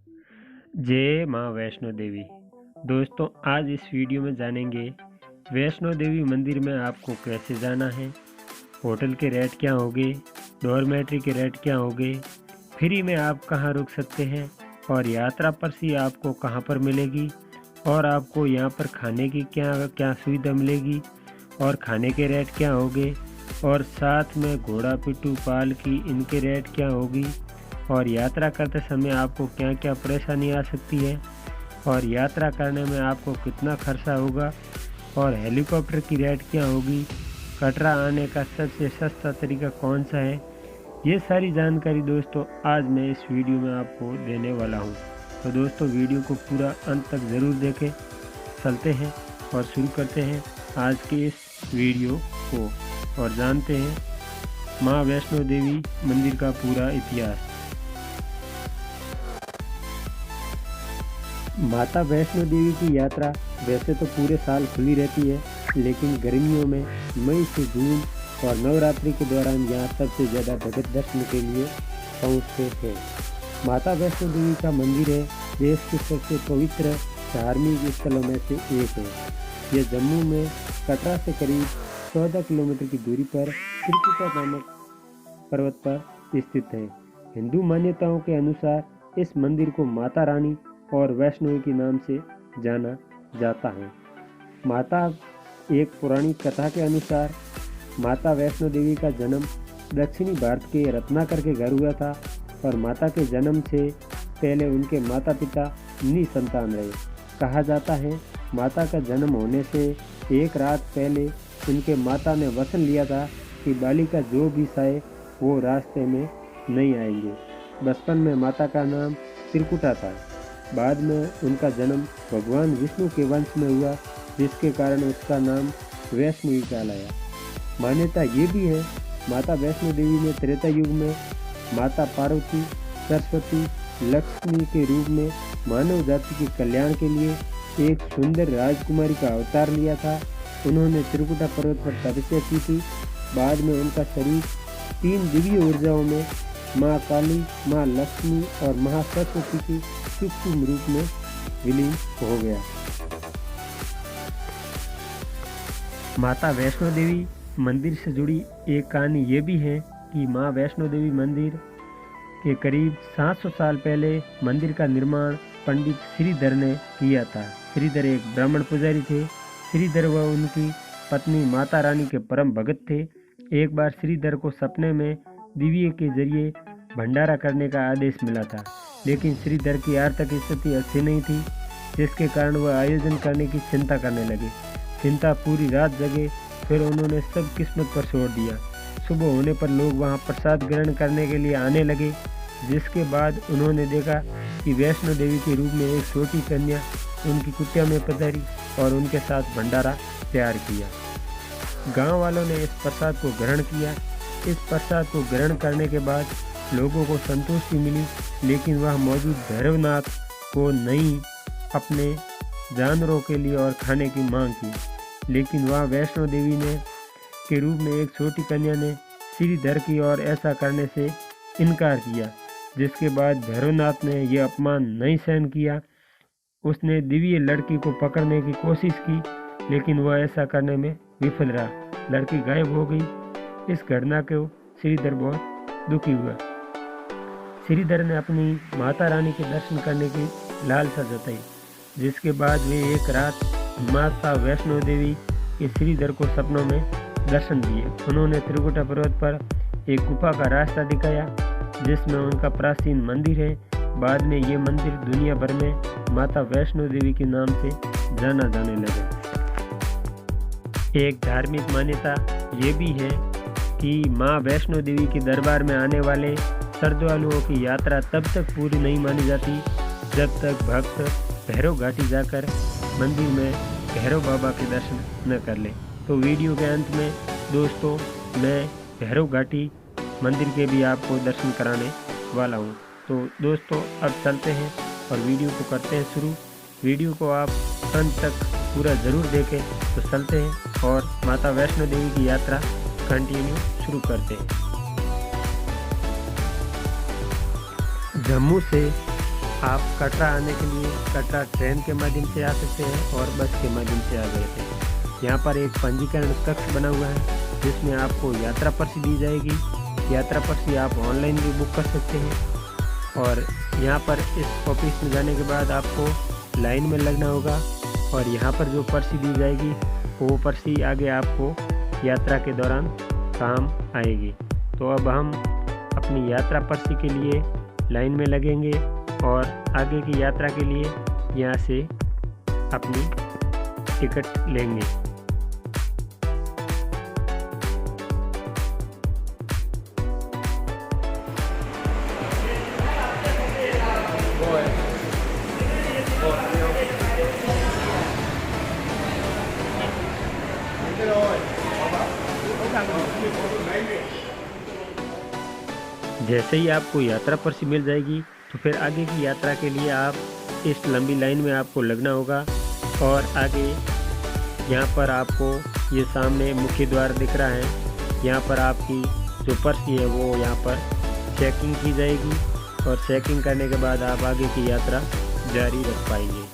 जय माँ वैष्णो देवी। दोस्तों, आज इस वीडियो में जानेंगे वैष्णो देवी मंदिर में आपको कैसे जाना है, होटल के रेट क्या होंगे, डॉर्मेट्री के रेट क्या होंगे, फ्री में आप कहाँ रुक सकते हैं और यात्रा पर्ची आपको कहाँ पर मिलेगी और आपको यहाँ पर खाने की क्या क्या सुविधा मिलेगी और खाने के रेट क्या होंगे और साथ में घोड़ा पिट्ठू पालकी इनके रेट क्या होगी और यात्रा करते समय आपको क्या क्या परेशानी आ सकती है और यात्रा करने में आपको कितना खर्चा होगा और हेलीकॉप्टर की रेट क्या होगी, कटरा आने का सबसे सस्ता तरीका कौन सा है, ये सारी जानकारी दोस्तों आज मैं इस वीडियो में आपको देने वाला हूँ। तो दोस्तों, वीडियो को पूरा अंत तक ज़रूर देखें। चलते हैं और शुरू करते हैं आज के इस वीडियो को और जानते हैं माँ वैष्णो देवी मंदिर का पूरा इतिहास। माता वैष्णो देवी की यात्रा वैसे तो पूरे साल खुली रहती है, लेकिन गर्मियों में मई से जून और नवरात्रि के दौरान यहाँ सबसे ज़्यादा भगत दर्शन के लिए पहुँचते हैं। माता वैष्णो देवी का मंदिर है देश के सबसे पवित्र धार्मिक स्थलों में से एक है। यह जम्मू में कटरा से करीब 14 किलोमीटर की दूरी पर त्रिकुटा नामक पर्वत पर स्थित है। हिंदू मान्यताओं के अनुसार इस मंदिर को माता रानी और वैष्णवी के नाम से जाना जाता है। एक पौराणिक कथा के अनुसार माता वैष्णो देवी का जन्म दक्षिणी भारत के रत्नाकर के घर हुआ था और माता के जन्म से पहले उनके माता पिता निसंतान रहे। कहा जाता है माता का जन्म होने से एक रात पहले उनके माता ने वचन लिया था कि बालिका जो भी चाहे वो रास्ते में नहीं आएंगे। बचपन में माता का नाम त्रिकुटा था। बाद में उनका जन्म भगवान विष्णु के वंश में हुआ, जिसके कारण उसका नाम वैष्णवी कहलाया। मान्यता ये भी है माता वैष्णो देवी ने त्रेता युग में माता पार्वती, सरस्वती, लक्ष्मी के रूप में मानव जाति के कल्याण के लिए एक सुंदर राजकुमारी का अवतार लिया था। उन्होंने त्रिकुटा पर्वत पर तपस्या की थी। बाद में उनका शरीर 3 दिव्य ऊर्जाओं में माँ काली, माँ लक्ष्मी और माँ सरस्वती की सूक्ष्म रूप में विलीन हो गया। माता वैष्णो देवी मंदिर से जुड़ी एक कहानी ये भी है कि माँ वैष्णो देवी मंदिर के करीब 700 साल पहले मंदिर का निर्माण पंडित श्रीधर ने किया था। श्रीधर एक ब्राह्मण पुजारी थे। श्रीधर व उनकी पत्नी माता रानी के परम भगत थे। एक बार श्रीधर को सपने में दिव्य के जरिए भंडारा करने का आदेश मिला था, लेकिन श्रीधर की आर्थिक स्थिति अच्छी नहीं थी, जिसके कारण वह आयोजन करने की चिंता करने लगे। चिंता पूरी रात जगे, फिर उन्होंने सब किस्मत पर छोड़ दिया। सुबह होने पर लोग वहां प्रसाद ग्रहण करने के लिए आने लगे, जिसके बाद उन्होंने देखा कि वैष्णो देवी के रूप में एक छोटी कन्या उनकी कुटिया में पधारी और उनके साथ भंडारा तैयार किया। गांव वालों ने इस प्रसाद को ग्रहण किया। इस प्रसाद को ग्रहण करने के बाद लोगों को संतुष्टि मिली, लेकिन वह मौजूद भैरवनाथ को नहीं अपने जानवरों के लिए और खाने की मांग की। लेकिन वह वैष्णो देवी ने के रूप में एक छोटी कन्या ने श्रीधर की और ऐसा करने से इनकार किया, जिसके बाद भैरवनाथ ने यह अपमान नहीं सहन किया। उसने दिव्य लड़की को पकड़ने की कोशिश की, लेकिन वह ऐसा करने में विफल रहा। लड़की गायब हो गई। इस घटना को श्रीधर बहुत दुखी हुआ। श्रीधर ने अपनी माता रानी के दर्शन करने की लालसा जताई, जिसके बाद वे एक रात माता वैष्णो देवी के श्रीधर को सपनों में दर्शन दिए। उन्होंने त्रिकुटा पर्वत पर एक गुफा का रास्ता दिखाया, जिसमें उनका प्राचीन मंदिर है। बाद में ये मंदिर दुनिया भर में माता वैष्णो देवी के नाम से जाना जाने लगा। एक धार्मिक मान्यता ये भी है कि माँ वैष्णो देवी के दरबार में आने वाले श्रद्धालुओं की यात्रा तब तक पूरी नहीं मानी जाती जब तक भक्त भैरव घाटी जाकर मंदिर में भैरव बाबा के दर्शन न कर ले। तो वीडियो के अंत में दोस्तों मैं भैरव घाटी मंदिर के भी आपको दर्शन कराने वाला हूँ। तो दोस्तों अब चलते हैं और वीडियो को करते हैं शुरू। वीडियो को आप अंत तक पूरा ज़रूर देखें। तो चलते हैं और माता वैष्णो देवी की यात्रा कंटिन्यू शुरू करते हैं। जम्मू से आप कटरा आने के लिए कटरा ट्रेन के माध्यम से आ सकते हैं और बस के माध्यम से आ गए थे। यहाँ पर एक पंजीकरण कक्ष बना हुआ है जिसमें आपको यात्रा पर्ची दी जाएगी। यात्रा पर्ची आप ऑनलाइन भी बुक कर सकते हैं और यहाँ पर इस ऑफिस में जाने के बाद आपको लाइन में लगना होगा और यहाँ पर जो पर्ची दी जाएगी वो पर्ची आगे आपको यात्रा के दौरान काम आएगी। तो अब हम अपनी यात्रा पर्ची के लिए लाइन में लगेंगे और आगे की यात्रा के लिए यहाँ से अपनी टिकट लेंगे। जैसे ही आपको यात्रा पर्ची मिल जाएगी तो फिर आगे की यात्रा के लिए आप इस लंबी लाइन में आपको लगना होगा और आगे यहाँ पर आपको ये सामने मुख्य द्वार दिख रहा है। यहाँ पर आपकी जो पर्ची है वो यहाँ पर चेकिंग की जाएगी और चेकिंग करने के बाद आप आगे की यात्रा जारी रख पाएंगे।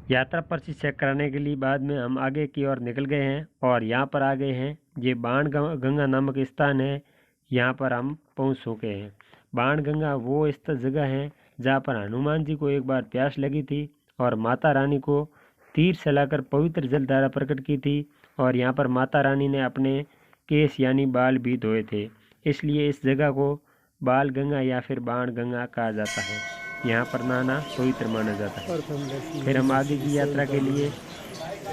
यात्रा पर्ची चेक कराने के लिए बाद में हम आगे की ओर निकल गए हैं और यहाँ पर आ गए हैं। ये बाण गंगा नामक स्थान है, यहाँ पर हम पहुँच चुके हैं। बाण गंगा वो जगह है जहाँ पर हनुमान जी को एक बार प्यास लगी थी और माता रानी को तीर चलाकर पवित्र जलधारा प्रकट की थी और यहाँ पर माता रानी ने अपने केस यानी बाल भी धोए थे, इसलिए इस जगह को बाल गंगा या फिर बाण गंगा कहा जाता है। यहाँ पर नहाना पवित्र माना जाता है। फिर हम आगे की यात्रा के लिए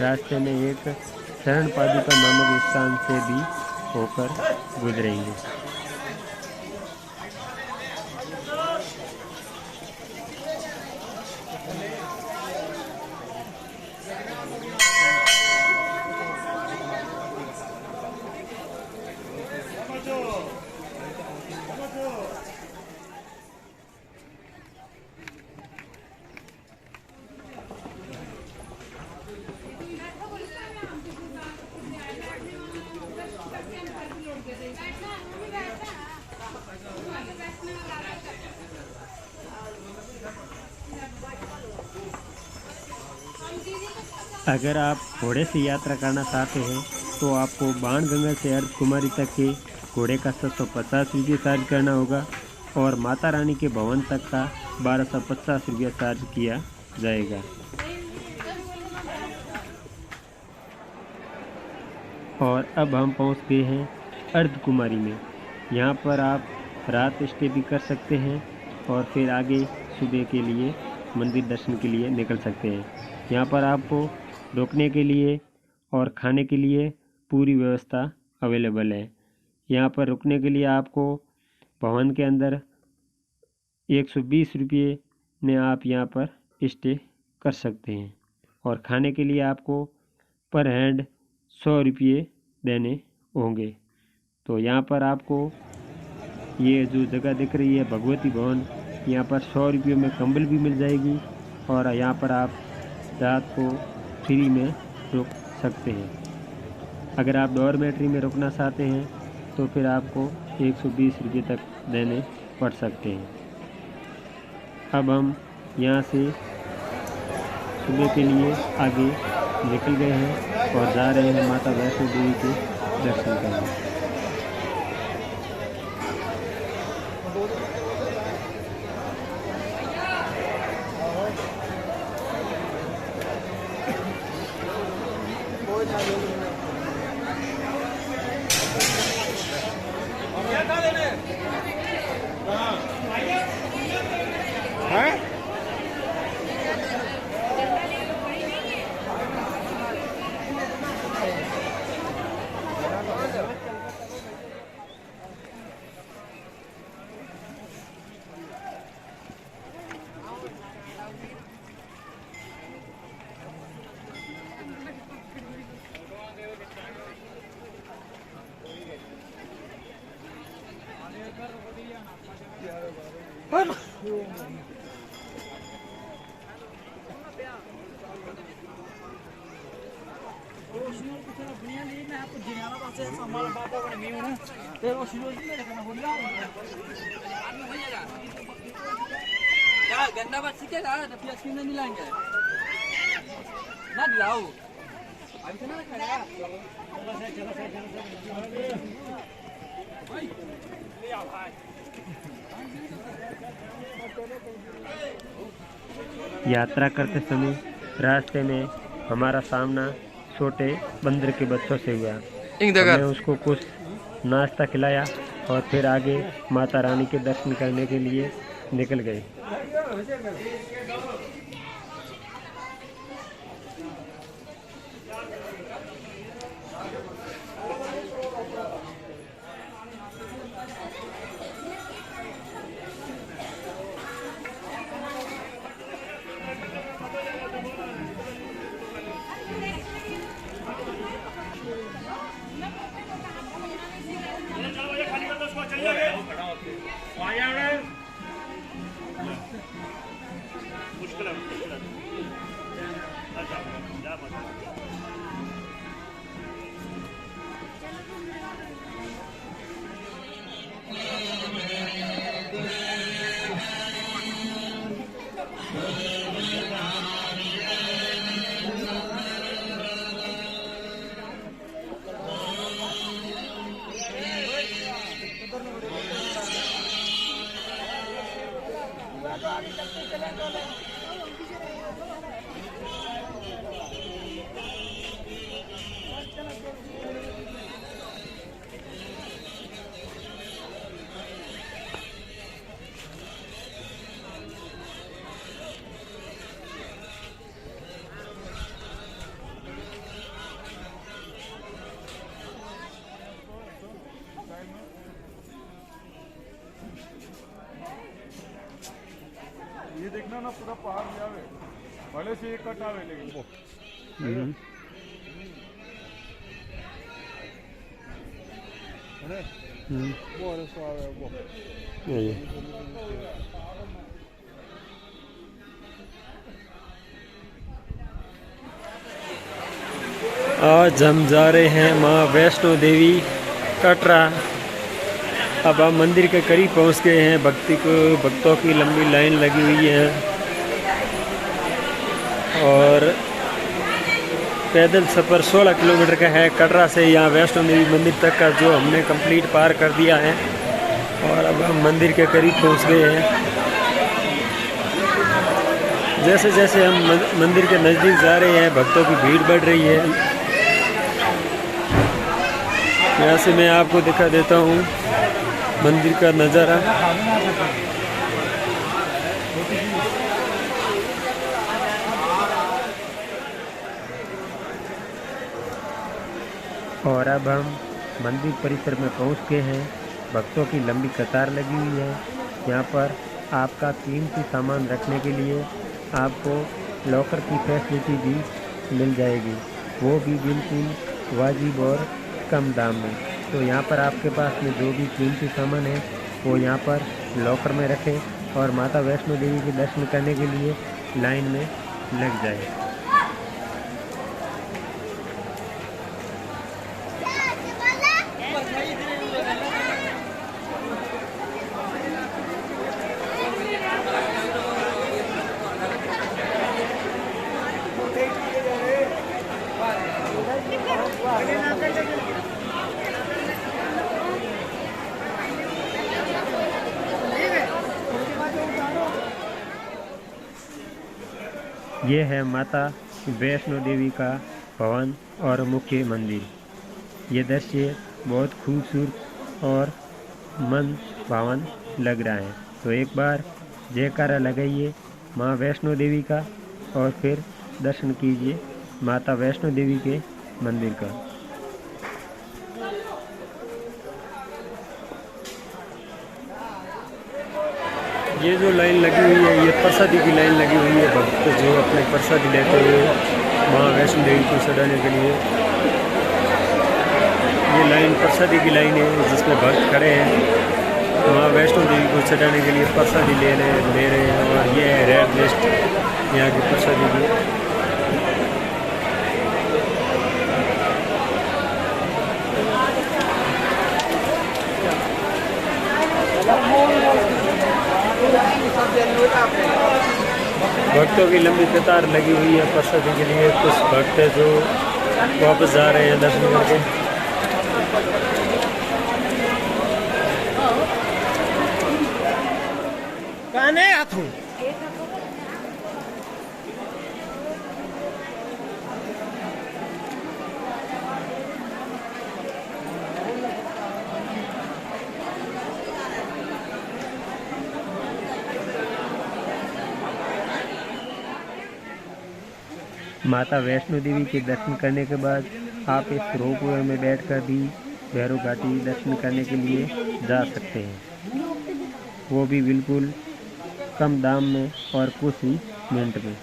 रास्ते में एक शरण पादुका नामक स्थान से भी होकर गुजरेंगे। अगर आप घोड़े से यात्रा करना चाहते हैं तो आपको बाणगंगा से अर्धकुमारी तक के घोड़े का 750 रुपये चार्ज करना होगा और माता रानी के भवन तक का 1250 रुपया चार्ज किया जाएगा। और अब हम पहुंच गए हैं अर्धकुमारी में। यहाँ पर आप रात स्टे भी कर सकते हैं और फिर आगे सुबह के लिए मंदिर दर्शन के लिए निकल सकते हैं। यहाँ पर आपको रुकने के लिए और खाने के लिए पूरी व्यवस्था अवेलेबल है। यहाँ पर रुकने के लिए आपको भवन के अंदर 120 रुपये में आप यहाँ पर स्टे कर सकते हैं और खाने के लिए आपको पर हेड 100 रुपये देने होंगे। तो यहाँ पर आपको ये जो जगह दिख रही है भगवती भवन, यहाँ पर 100 रुपये में कंबल भी मिल जाएगी और यहाँ पर आप रात को फ्री में रुक सकते हैं। अगर आप डॉर्मेट्री में रुकना चाहते हैं तो फिर आपको 120 रुपये तक देने पड़ सकते हैं। अब हम यहाँ से सुबह के लिए आगे निकल गए हैं और जा रहे हैं माता वैष्णो देवी के दर्शन करने। गंदा बात सीखेगा तो फिर स्क्रीन नहीं लाएंगे ना दिलाओ अभी तो ना खाएगा यात्रा करते समय रास्ते में हमारा सामना छोटे बंदर के बच्चों से हुआ। हमने उसको कुछ नाश्ता खिलाया और फिर आगे माता रानी के दर्शन करने के लिए निकल गए। ये देखना ना पूरा पहाड़ जावे भले से एक कट आवे लेकिन वो अरे सो आवे वो आज हम जा रहे हैं माँ वैष्णो देवी कटरा। अब हम मंदिर के करीब पहुंच गए हैं। भक्तों की लंबी लाइन लगी हुई है और पैदल सफ़र 16 किलोमीटर का है कटरा से यहाँ वैष्णो देवी मंदिर तक का, जो हमने कंप्लीट पार कर दिया है और अब हम मंदिर के करीब पहुंच गए हैं। जैसे जैसे हम मंदिर के नज़दीक जा रहे हैं भक्तों की भीड़ बढ़ रही है। यहाँ से मैं आपको दिखा देता हूँ मंदिर का नज़ारा। और अब हम मंदिर परिसर में पहुँच गए हैं। भक्तों की लंबी कतार लगी हुई है। यहाँ पर आपका कीमती सामान रखने के लिए आपको लॉकर की फैसिलिटी भी मिल जाएगी, वो भी बिल्कुल वाजिब और कम दाम में। तो यहाँ पर आपके पास में जो भी कीमती सामान है वो यहाँ पर लॉकर में रखें और माता वैष्णो देवी के दर्शन करने के लिए लाइन में लग जाए। ये है माता वैष्णो देवी का भवन और मुख्य मंदिर। ये दृश्य बहुत खूबसूरत और मन भावन लग रहा है। तो एक बार जयकारा लगाइए माँ वैष्णो देवी का और फिर दर्शन कीजिए माता वैष्णो देवी के मंदिर का। ये जो लाइन लगी हुई है ये प्रसादी की लाइन लगी हुई है। भक्त जो अपने प्रसादी लेते हुए माँ वैष्णो देवी को सजाने के लिए, ये लाइन प्रसादी की लाइन है जिसमें भक्त खड़े हैं माँ वैष्णो देवी को चढ़ाने के लिए प्रसादी ले रहे हैं और ये है रेड लिस्ट यहाँ की प्रसादी की। भक्तों की लंबी कतार लगी हुई है प्रसादी के लिए। कुछ भक्त हैं जो वापस जा रहे हैं दर्शन करके। काने हाथों माता वैष्णो देवी के दर्शन करने के बाद आप इस रोपवे में बैठकर भी भैरव घाटी दर्शन करने के लिए जा सकते हैं, वो भी बिल्कुल कम दाम में और कुछ ही मिनट में।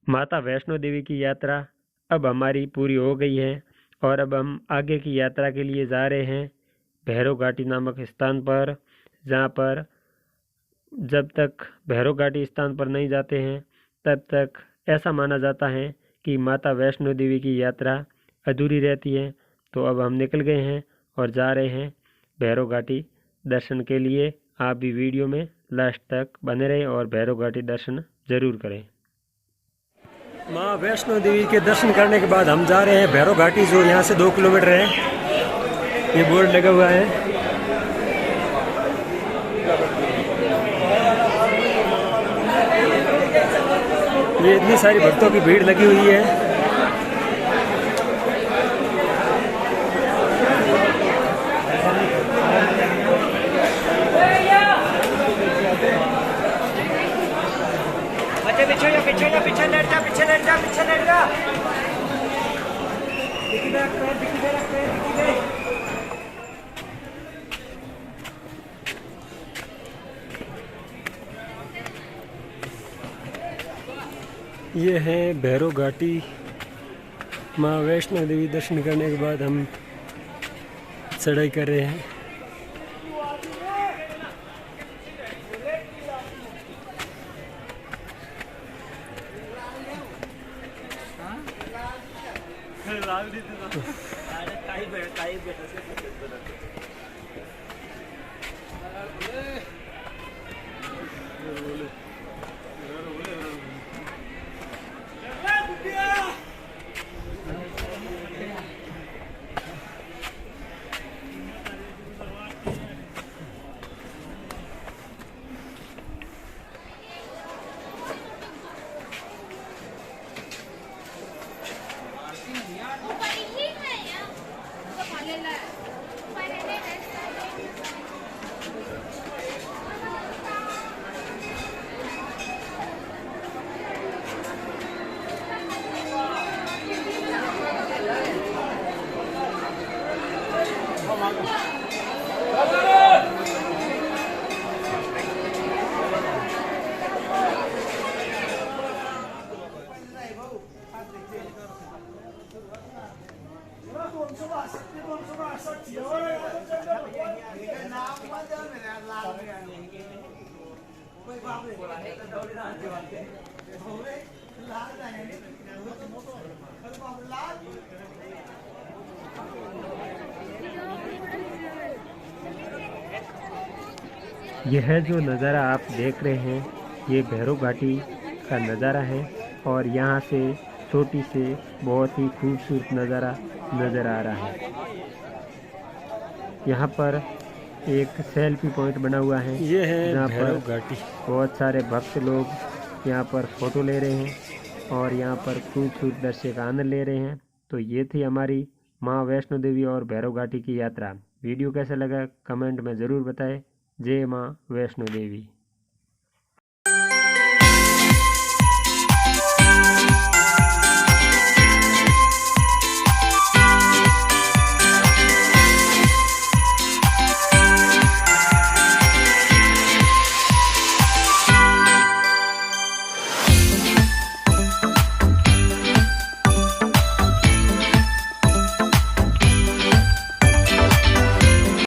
माता वैष्णो देवी की यात्रा अब हमारी पूरी हो गई है और अब हम आगे की यात्रा के लिए जा रहे हैं भैरव घाटी नामक स्थान पर, जहाँ पर जब तक भैरव घाटी स्थान पर नहीं जाते हैं तब तक ऐसा माना जाता है कि माता वैष्णो देवी की यात्रा अधूरी रहती है। तो अब हम निकल गए हैं और जा रहे हैं भैरव घाटी दर्शन के लिए। आप भी वीडियो में लास्ट तक बने रहें और भैरव घाटी दर्शन जरूर करें। माँ वैष्णो देवी के दर्शन करने के बाद हम जा रहे हैं भैरव घाटी, जो यहाँ से 2 किलोमीटर है। ये बोर्ड लगा हुआ है। ये इतनी सारी भक्तों की भीड़ लगी हुई है। ये है भैरव घाटी। माँ वैष्णो देवी दर्शन करने के बाद हम चढ़ाई कर रहे हैं। Ủa, phải đi hiến này ạ. Ủa, phải lên là. Phải lên đây. यह जो नज़ारा आप देख रहे हैं ये भैरव घाटी का नज़ारा है और यहाँ से चोटी से बहुत ही खूबसूरत नज़ारा नज़र आ रहा है। यहाँ पर एक सेल्फी पॉइंट बना हुआ है, ये है जहाँ भैरव पर घाटी। बहुत सारे भक्त लोग यहाँ पर फ़ोटो ले रहे हैं और यहाँ पर खूबसूरत दृश्य का आनंद ले रहे हैं। तो ये थी हमारी माँ वैष्णो देवी और भैरव घाटी की यात्रा। वीडियो कैसा लगा कमेंट में ज़रूर बताएं। जय माँ वैष्णो देवी।